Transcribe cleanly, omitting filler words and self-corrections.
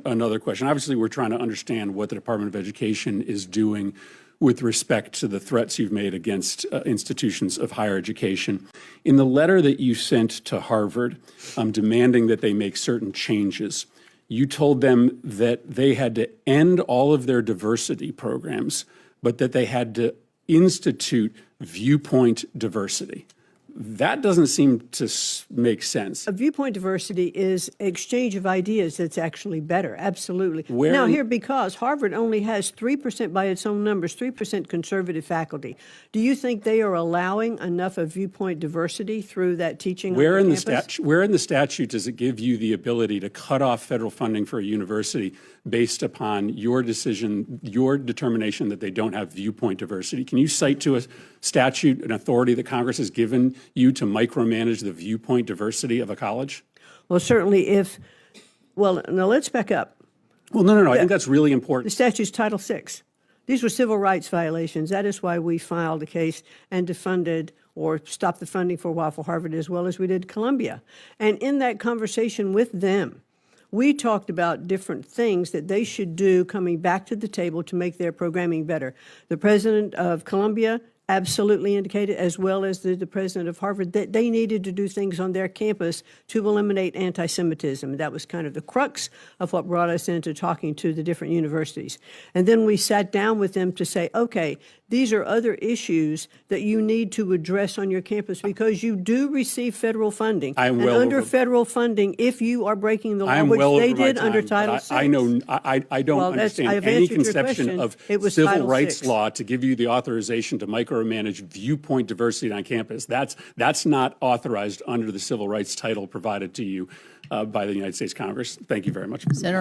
another question. Obviously, we're trying to understand what the Department of Education is doing with respect to the threats you've made against institutions of higher education. In the letter that you sent to Harvard, demanding that they make certain changes, you told them that they had to end all of their diversity programs, but that they had to institute viewpoint diversity. That doesn't seem to make sense. A viewpoint diversity is exchange of ideas that's actually better, absolutely. Now here, because Harvard only has 3%, by its own numbers, 3% conservative faculty, do you think they are allowing enough of viewpoint diversity through that teaching on campus? Where in the statute does it give you the ability to cut off federal funding for a university based upon your decision, your determination that they don't have viewpoint diversity? Can you cite to a statute, an authority that Congress has given you to micromanage the viewpoint diversity of a college? Well, certainly well, now let's back up. Well, no. I think that's really important. The statute's Title VI. These were civil rights violations. That is why we filed a case and defunded or stopped the funding for a while for Harvard, as well as we did Columbia. And in that conversation with them, we talked about different things that they should do coming back to the table to make their programming better. The president of Columbia absolutely indicated, as well as the president of Harvard, that they needed to do things on their campus to eliminate anti-Semitism. That was kind of the crux of what brought us into talking to the different universities. And then we sat down with them to say, okay, these are other issues that you need to address on your campus because you do receive federal funding. And under federal funding, if you are breaking the law, which they did under Title VI. I don't understand any conception of civil rights law to give you the authorization to micromanage viewpoint diversity on campus. That's not authorized under the civil rights title provided to you by the United States Congress. Thank you very much. Senator